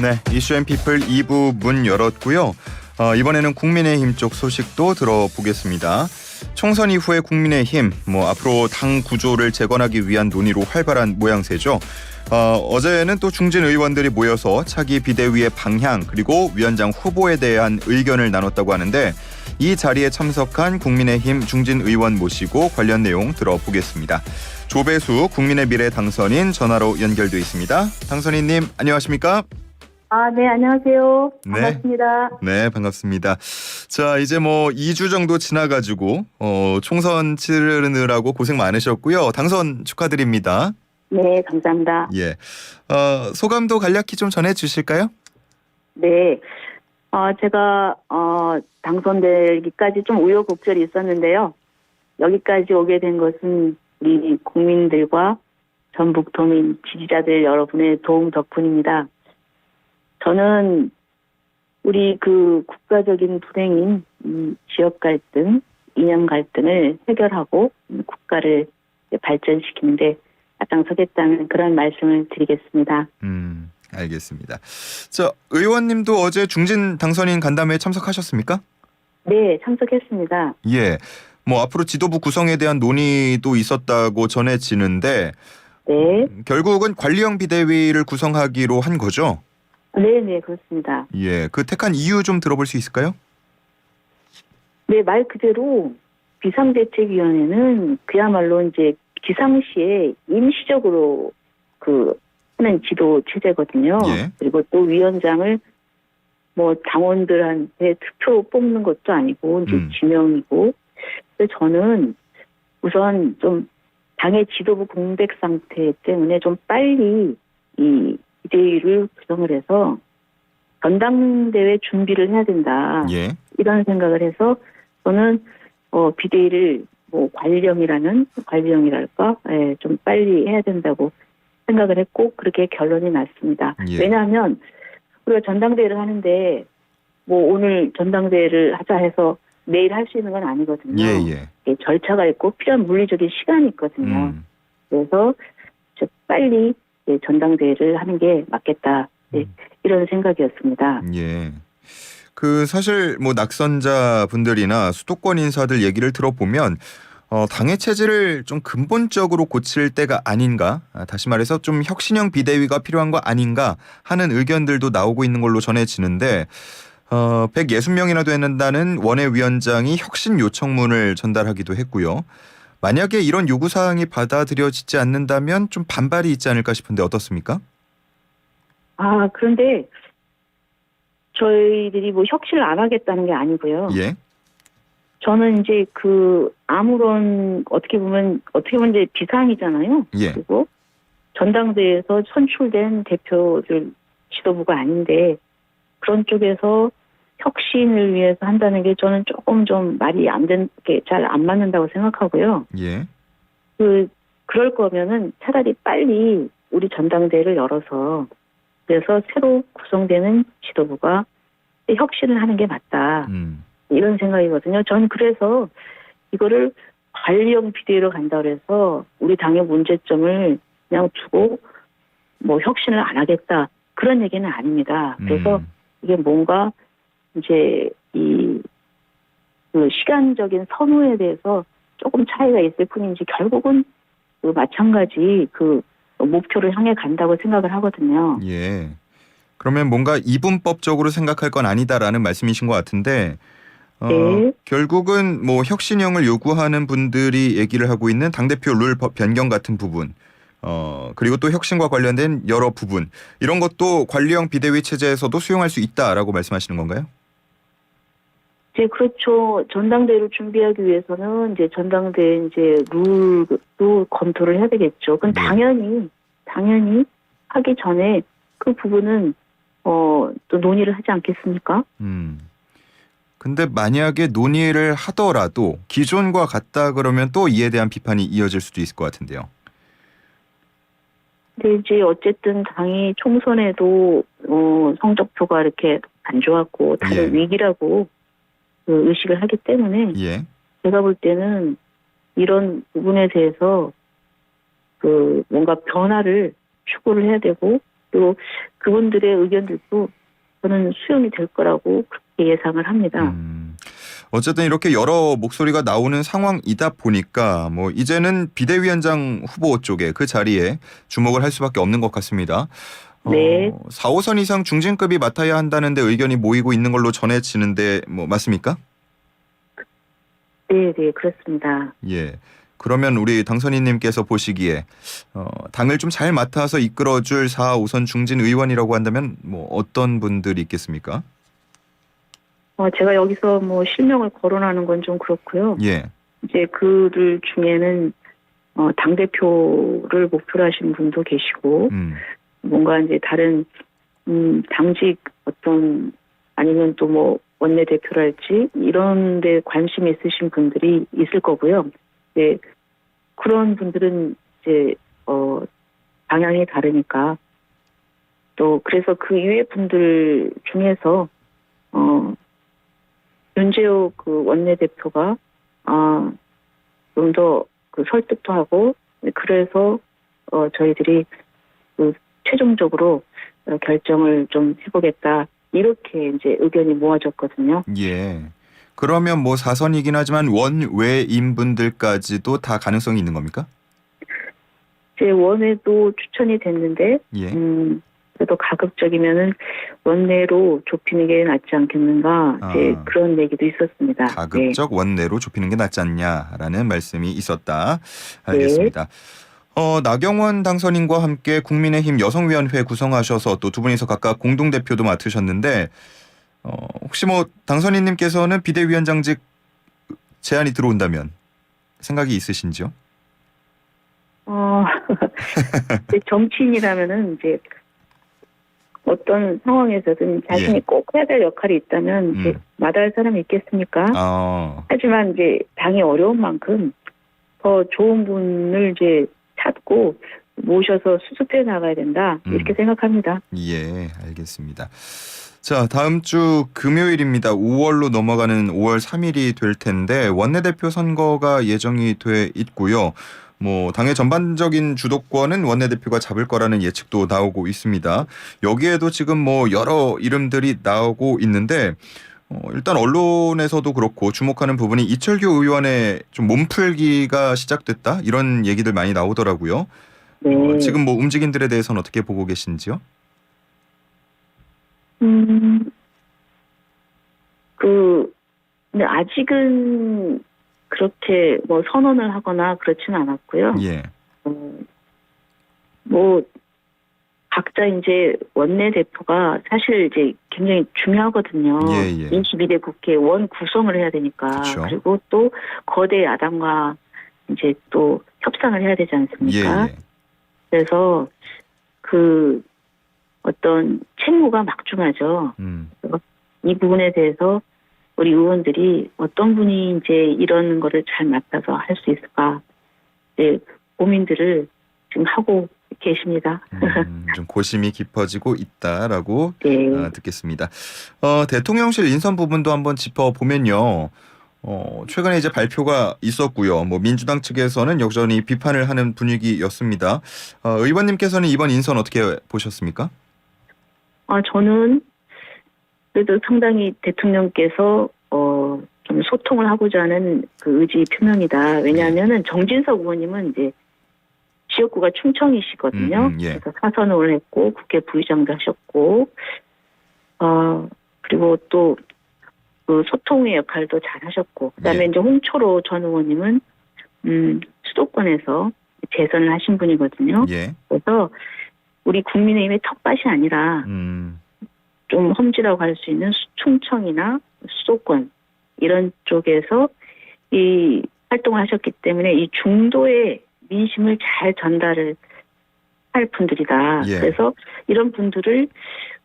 네, 이슈앤피플 2부 문 열었고요. 이번에는 국민의힘 쪽 소식도 들어보겠습니다. 총선 이후에 국민의힘 앞으로 당 구조를 재건하기 위한 논의로 활발한 모양새죠. 어제는 또 중진 의원들이 모여서 차기 비대위의 방향 그리고 위원장 후보에 대한 의견을 나눴다고 하는데 이 자리에 참석한 국민의힘 중진 의원 모시고 관련 내용 들어보겠습니다. 조배수 국민의미래 당선인 전화로 연결돼 있습니다. 당선인님 안녕하십니까? 네, 안녕하세요. 네. 반갑습니다. 네, 반갑습니다. 자, 이제 2주 정도 지나가지고 총선 치르느라고 고생 많으셨고요. 당선 축하드립니다. 네, 감사합니다. 예, 소감도 간략히 좀 전해주실까요? 네, 제가 당선되기까지 좀 우여곡절이 있었는데요. 여기까지 오게 된 것은 우리 국민들과 전북도민 지지자들 여러분의 도움 덕분입니다. 저는 우리 국가적인 불행인 지역 갈등, 이념 갈등을 해결하고 국가를 발전시키는데 앞장서겠다는 그런 말씀을 드리겠습니다. 알겠습니다. 자, 의원님도 어제 중진 당선인 간담회에 참석하셨습니까? 네, 참석했습니다. 예, 앞으로 지도부 구성에 대한 논의도 있었다고 전해지는데 네. 결국은 관리형 비대위를 구성하기로 한 거죠? 네, 그렇습니다. 예, 그 택한 이유 좀 들어볼 수 있을까요? 네, 말 그대로 비상대책위원회는 그야말로 이제 기상시에 임시적으로 하는 지도 체제거든요. 예. 그리고 또 위원장을 당원들한테 투표 뽑는 것도 아니고 이제 지명이고. 그래서 저는 우선 좀 당의 지도부 공백 상태 때문에 좀 빨리 이 비대위를 구성을 해서 전당대회 준비를 해야 된다. 예. 이런 생각을 해서 저는 비대위를 관리형이랄까, 좀 빨리 해야 된다고 생각을 했고 그렇게 결론이 났습니다. 예. 왜냐하면 우리가 전당대회를 하는데 오늘 전당대회를 하자 해서 내일 할 수 있는 건 아니거든요. 예. 절차가 있고 필요한 물리적인 시간이 있거든요. 그래서 빨리 전당대회를 하는 게 맞겠다. 이런 생각이었습니다. 예. 사실 낙선자 분들이나 수도권 인사들 얘기를 들어보면 당의 체질을 좀 근본적으로 고칠 때가 아닌가, 다시 말해서 좀 혁신형 비대위가 필요한 거 아닌가 하는 의견들도 나오고 있는 걸로 전해지는데 160명이나 된다는 원외위원장이 혁신 요청문을 전달하기도 했고요. 만약에 이런 요구사항이 받아들여지지 않는다면 좀 반발이 있지 않을까 싶은데 어떻습니까? 그런데 저희들이 혁신을 안 하겠다는 게 아니고요. 예. 저는 이제 아무런 어떻게 보면 이제 비상이잖아요. 예. 그리고 전당대회에서 선출된 대표들 지도부가 아닌데 그런 쪽에서 혁신을 위해서 한다는 게 저는 조금 좀 말이 잘 안 맞는다고 생각하고요. 예. 그럴 거면은 차라리 빨리 우리 전당대회를 열어서 그래서 새로 구성되는 지도부가 혁신을 하는 게 맞다. 이런 생각이거든요. 저는 그래서 이거를 관리형 비대위로 간다 그래서 우리 당의 문제점을 그냥 두고 혁신을 안 하겠다. 그런 얘기는 아닙니다. 그래서 이게 뭔가 이제 시간적인 선호에 대해서 조금 차이가 있을 뿐이지 결국은 마찬가지 목표를 향해 간다고 생각을 하거든요. 예. 그러면 뭔가 이분법적으로 생각할 건 아니다라는 말씀이신 것 같은데 네. 결국은 혁신형을 요구하는 분들이 얘기를 하고 있는 당대표 룰 변경 같은 부분 그리고 또 혁신과 관련된 여러 부분 이런 것도 관리형 비대위 체제에서도 수용할 수 있다라고 말씀하시는 건가요? 네, 그렇죠. 전당대회를 준비하기 위해서는 이제 전당대회 룰도 검토를 해야 되겠죠. 그건 네. 당연히 하기 전에 그 부분은 또 논의를 하지 않겠습니까? 근데 만약에 논의를 하더라도 기존과 같다 그러면 또 이에 대한 비판이 이어질 수도 있을 것 같은데요. 근데 이제 어쨌든 당이 총선에도 성적표가 이렇게 안 좋았고 다른 위기라고 의식을 하기 때문에 예. 제가 볼 때는 이런 부분에 대해서 뭔가 변화를 추구를 해야 되고 또 그분들의 의견들도 저는 수용이 될 거라고 그렇게 예상을 합니다. 어쨌든 이렇게 여러 목소리가 나오는 상황이다 보니까 뭐 이제는 비대위원장 후보 쪽에 그 자리에 주목을 할 수밖에 없는 것 같습니다. 네. 4, 5선 이상 중진급이 맡아야 한다는데 의견이 모이고 있는 걸로 전해지는데 뭐 맞습니까? 네, 그렇습니다. 예. 그러면 우리 당선인님께서 보시기에 당을 좀 잘 맡아서 이끌어줄 4, 5선 중진 의원이라고 한다면 뭐 어떤 분들이 있겠습니까? 제가 여기서 뭐 실명을 거론하는 건 좀 그렇고요. 예. 이제 그들 중에는 당대표를 목표로 하신 분도 계시고, 뭔가 이제 다른, 당직 아니면 또 뭐 원내대표랄지, 이런 데 관심이 있으신 분들이 있을 거고요. 네. 그런 분들은 이제, 방향이 다르니까, 또 그래서 그 이외 분들 중에서, 윤재호 그 원내대표가 좀 더 그 설득도 하고 그래서 저희들이 그 최종적으로 결정을 좀 해보겠다 이렇게 이제 의견이 모아졌거든요. 예. 그러면 뭐 4선이긴 하지만 원외인 분들까지도 다 가능성이 있는 겁니까? 제 원외도 추천이 됐는데 예. 그래도 가급적이면은 원내로 좁히는 게 낫지 않겠는가 이제 그런 얘기도 있었습니다. 가급적 네. 원내로 좁히는 게 낫지 않냐라는 말씀이 있었다. 알겠습니다. 네. 나경원 당선인과 함께 국민의힘 여성위원회 구성하셔서 또 두 분이서 각각 공동대표도 맡으셨는데 혹시 뭐 당선인님께서는 비대위원장직 제안이 들어온다면 생각이 있으신지요? 정치인이라면은 이제 어떤 상황에서든 자신이 꼭 해야 될 역할이 있다면 이제 마다할 사람이 있겠습니까? 하지만 이제 당이 어려운 만큼 더 좋은 분을 이제 찾고 모셔서 수습해 나가야 된다 이렇게 생각합니다. 예, 알겠습니다. 자, 다음 주 금요일입니다. 5월로 넘어가는 5월 3일이 될 텐데 원내대표 선거가 예정이 돼 있고요. 뭐 당의 전반적인 주도권은 원내대표가 잡을 거라는 예측도 나오고 있습니다. 여기에도 지금 뭐 여러 이름들이 나오고 있는데 일단 언론에서도 그렇고 주목하는 부분이 이철규 의원의 좀 몸풀기가 시작됐다 이런 얘기들 많이 나오더라고요. 네. 지금 뭐 움직임들에 대해서는 어떻게 보고 계신지요? 근데 아직은 그렇게 뭐 선언을 하거나 그렇지는 않았고요. 예. 뭐 각자 이제 원내대표가 사실 이제 굉장히 중요하거든요. 예. 22대 국회 원 구성을 해야 되니까. 그쵸. 그리고 또 거대 야당과 이제 또 협상을 해야 되지 않습니까? 예. 그래서 그 어떤 책무가 막중하죠. 이 부분에 대해서 우리 의원들이 어떤 분이 이제 이런 거를 잘 맡아서 할 수 있을까 이제 고민들을 지금 하고 계십니다. 좀 고심이 깊어지고 있다라고 네. 듣겠습니다. 대통령실 인선 부분도 한번 짚어보면요. 최근에 이제 발표가 있었고요. 뭐 민주당 측에서는 여전히 비판을 하는 분위기였습니다. 의원님께서는 이번 인선 어떻게 보셨습니까? 저는 그래도 상당히 대통령께서 좀 소통을 하고자 하는 그 의지 표명이다. 왜냐하면은 정진석 의원님은 이제 지역구가 충청이시거든요. 그래서 사선 의원을 했고 국회 부의장도 하셨고 그리고 또 그 소통의 역할도 잘 하셨고 그다음에 이제 홍초로 전 의원님은 수도권에서 재선을 하신 분이거든요. 그래서 우리 국민의힘의 텃밭이 아니라 좀 험지라고 할 수 있는 충청이나 수도권 이런 쪽에서 이 활동을 하셨기 때문에 이 중도의 민심을 잘 전달을 할 분들이다. 그래서 이런 분들을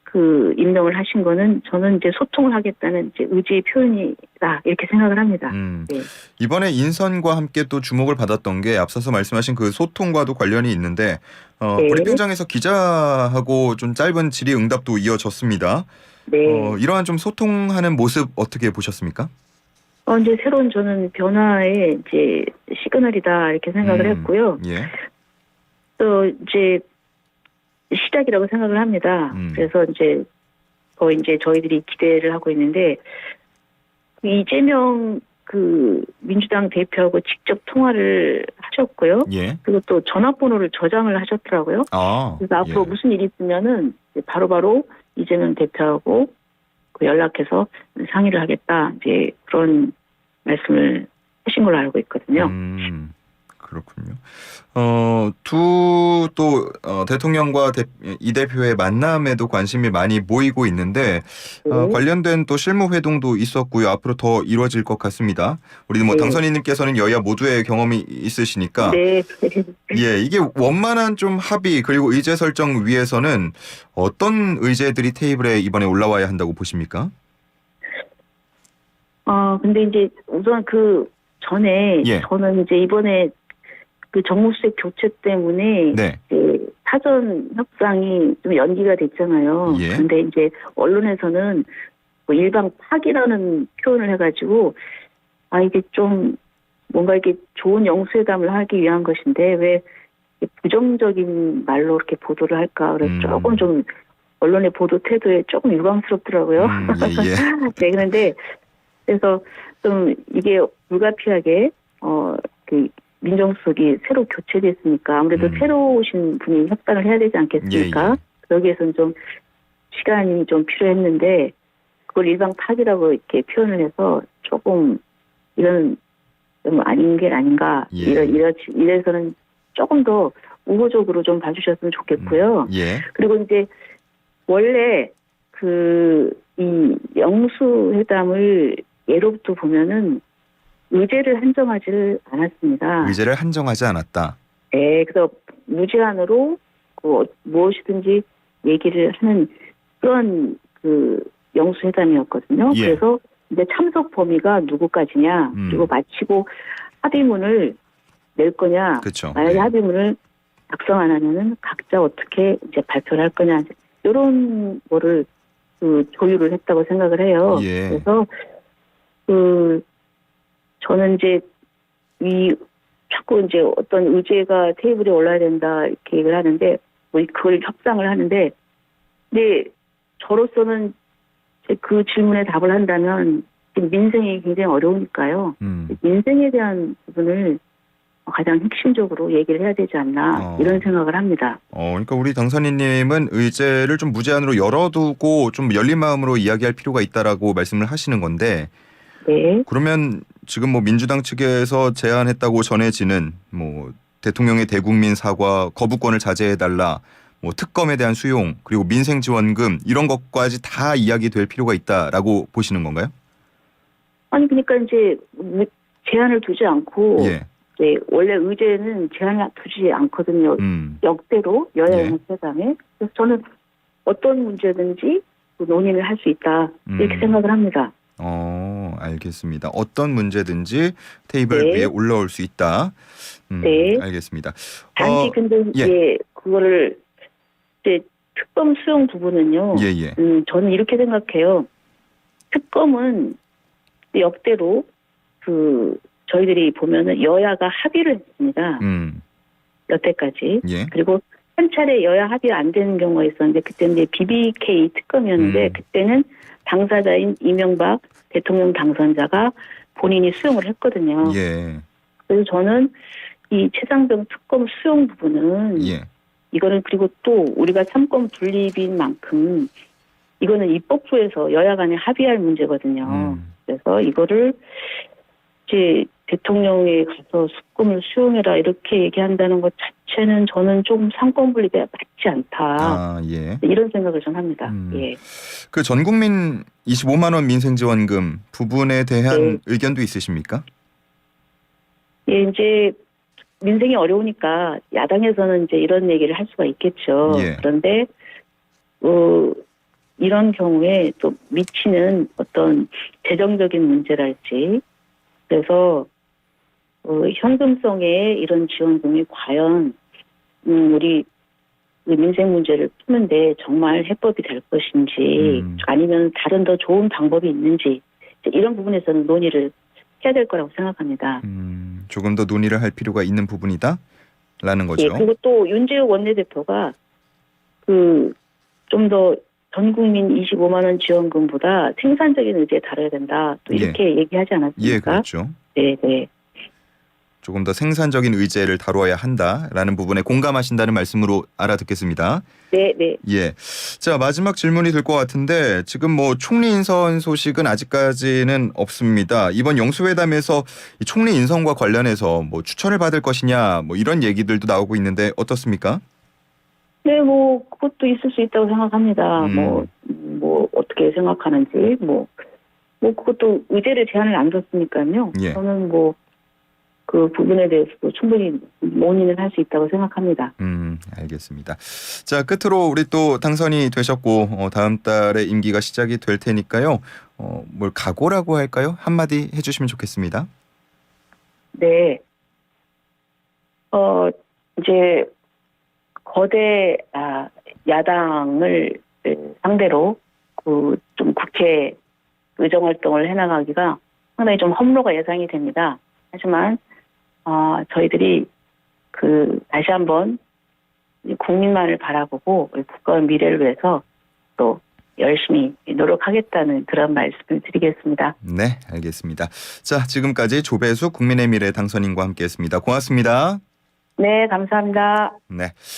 그 임명을 하신 거는 저는 이제 소통을 하겠다는 이제 의지의 표현이다 이렇게 생각을 합니다. 네. 이번에 인선과 함께 또 주목을 받았던 게 앞서서 말씀하신 그 소통과도 관련이 있는데 브리핑장에서 기자하고 좀 짧은 질의응답도 이어졌습니다. 네. 이러한 좀 소통하는 모습 어떻게 보셨습니까? 이제 새로운 저는 변화의 이제 시그널이다 이렇게 생각을 했고요. 또 이제 시작이라고 생각을 합니다. 그래서 이제 더 이제 저희들이 기대를 하고 있는데 이재명 그 민주당 대표하고 직접 통화를 하셨고요. 예. 그리고 또 전화번호를 저장을 하셨더라고요. 그래서 앞으로 무슨 일이 있으면은 바로바로 이재명 대표하고 그 연락해서 상의를 하겠다. 이제 그런 말씀을 하신 걸로 알고 있거든요. 그렇군요. 대통령과 이 대표의 만남에도 관심이 많이 모이고 있는데 관련된 또 실무 회동도 있었고요. 앞으로 더 이루어질 것 같습니다. 우리 뭐 당선인님께서는 여야 모두의 경험이 있으시니까 네. 예, 이게 원만한 좀 합의 그리고 의제 설정 위해서는 어떤 의제들이 테이블에 이번에 올라와야 한다고 보십니까? 근데 이제 우선 그 전에 저는 이제 이번에 그 정무수석 교체 때문에 이제 사전 협상이 좀 연기가 됐잖아요. 그런데 이제 언론에서는 뭐 일방 파기라는 표현을 해가지고 이게 좀 뭔가 이렇게 좋은 영수회담을 하기 위한 것인데 왜 부정적인 말로 이렇게 보도를 할까? 그래서 조금 좀 언론의 보도 태도에 조금 유감스럽더라고요. 네, 그런데 그래서 좀 이게 불가피하게 그 민정수석이 새로 교체됐으니까 아무래도 새로 오신 분이 협상을 해야 되지 않겠습니까? 여기에서는 좀 시간이 좀 필요했는데 그걸 일방 파기라고 이렇게 표현을 해서 조금 이런 좀 아닌 게 아닌가 이래서는 조금 더 우호적으로 좀 봐주셨으면 좋겠고요. 그리고 이제 원래 이 영수회담을 예로부터 보면은 의제를 한정하지 않았습니다. 의제를 한정하지 않았다. 네, 그래서 무제한으로 무엇이든지 얘기를 하는 그런 그 영수회담이었거든요. 그래서 이제 참석 범위가 누구까지냐, 그리고 마치고 합의문을 낼 거냐, 만약에 합의문을 작성 안 하면은 각자 어떻게 이제 발표를 할 거냐, 이런 거를 조율을 했다고 생각을 해요. 그래서 저는 이제 자꾸 이제 어떤 의제가 테이블에 올라야 된다 이렇게 얘기를 하는데 그걸 협상을 하는데 근데 저로서는 그 질문에 답을 한다면 민생이 굉장히 어려우니까요. 민생에 대한 부분을 가장 핵심적으로 얘기를 해야 되지 않나 이런 생각을 합니다. 그러니까 우리 당선인님은 의제를 좀 무제한으로 열어두고 좀 열린 마음으로 이야기할 필요가 있다라고 말씀을 하시는 건데 그러면 지금 뭐 민주당 측에서 제안했다고 전해지는 뭐 대통령의 대국민 사과, 거부권을 자제해달라, 뭐 특검에 대한 수용, 그리고 민생지원금 이런 것까지 다 이야기될 필요가 있다라고 보시는 건가요? 아니 그러니까 이제 제한을 두지 않고 원래 의제는 제한을 두지 않거든요. 역대로 여야 연합회담에. 그래서 저는 어떤 문제든지 논의를 할 수 있다 이렇게 생각을 합니다. 알겠습니다. 어떤 문제든지 테이블 위에 올라올 수 있다. 알겠습니다. 단지 근데 그거를 이제 특검 수용 부분은요. 저는 이렇게 생각해요. 특검은 역대로 저희들이 보면은 여야가 합의를 했습니다. 여태까지. 그리고 한 차례 여야 합의가 안 되는 경우가 있었는데 그때는 이제 BBK 특검이었는데 그때는 당사자인 이명박 대통령 당선자가 본인이 수용을 했거든요. 그래서 저는 이 최상병 특검 수용 부분은 이거는 그리고 또 우리가 삼권 분립인 만큼 이거는 입법부에서 여야 간에 합의할 문제거든요. 그래서 이거를 이제 대통령에 가서 특검을 수용해라 이렇게 얘기한다는 것 자체는 저는 조금 삼권 분립에 맞지 않다. 이런 생각을 좀 합니다. 그 전국민 25만 원 민생지원금 부분에 대한 의견도 있으십니까? 이제 민생이 어려우니까 야당에서는 이제 이런 얘기를 할 수가 있겠죠. 그런데 이런 경우에 또 미치는 어떤 재정적인 문제랄지 그래서 현금성의 이런 지원금이 과연 우리 민생 문제를 푸는데 정말 해법이 될 것인지 아니면 다른 더 좋은 방법이 있는지 이런 부분에서는 논의를 해야 될 거라고 생각합니다. 조금 더 논의를 할 필요가 있는 부분이다라는 거죠. 그리고 또 윤재욱 원내대표가 좀 더 전 국민 25만 원 지원금보다 생산적인 의지에 다뤄야 된다. 또 이렇게 얘기하지 않았습니까? 예, 그렇죠. 네, 네. 조금 더 생산적인 의제를 다뤄야 한다라는 부분에 공감하신다는 말씀으로 알아듣겠습니다. 네, 네. 예. 자, 마지막 질문이 될 것 같은데 지금 뭐 총리 인선 소식은 아직까지는 없습니다. 이번 영수회담에서 이 총리 인선과 관련해서 뭐 추천을 받을 것이냐 뭐 이런 얘기들도 나오고 있는데 어떻습니까? 네, 뭐 그것도 있을 수 있다고 생각합니다. 뭐 어떻게 생각하는지 뭐 그것도 의제를 제한을 안 뒀으니까요. 예. 저는 뭐 그 부분에 대해서도 충분히 논의는 할 수 있다고 생각합니다. 알겠습니다. 자, 끝으로 우리 또 당선이 되셨고 다음 달에 임기가 시작이 될 테니까요. 뭘 각오라고 할까요? 한마디 해주시면 좋겠습니다. 네. 이제 거대 야당을 상대로 좀 국회 의정 활동을 해나가기가 상당히 좀 험로가 예상이 됩니다. 하지만 저희들이 다시 한번 국민만을 바라보고 국가의 미래를 위해서 또 열심히 노력하겠다는 그런 말씀을 드리겠습니다. 네, 알겠습니다. 자, 지금까지 조배수 국민의 미래 당선인과 함께했습니다. 고맙습니다. 네, 감사합니다. 네.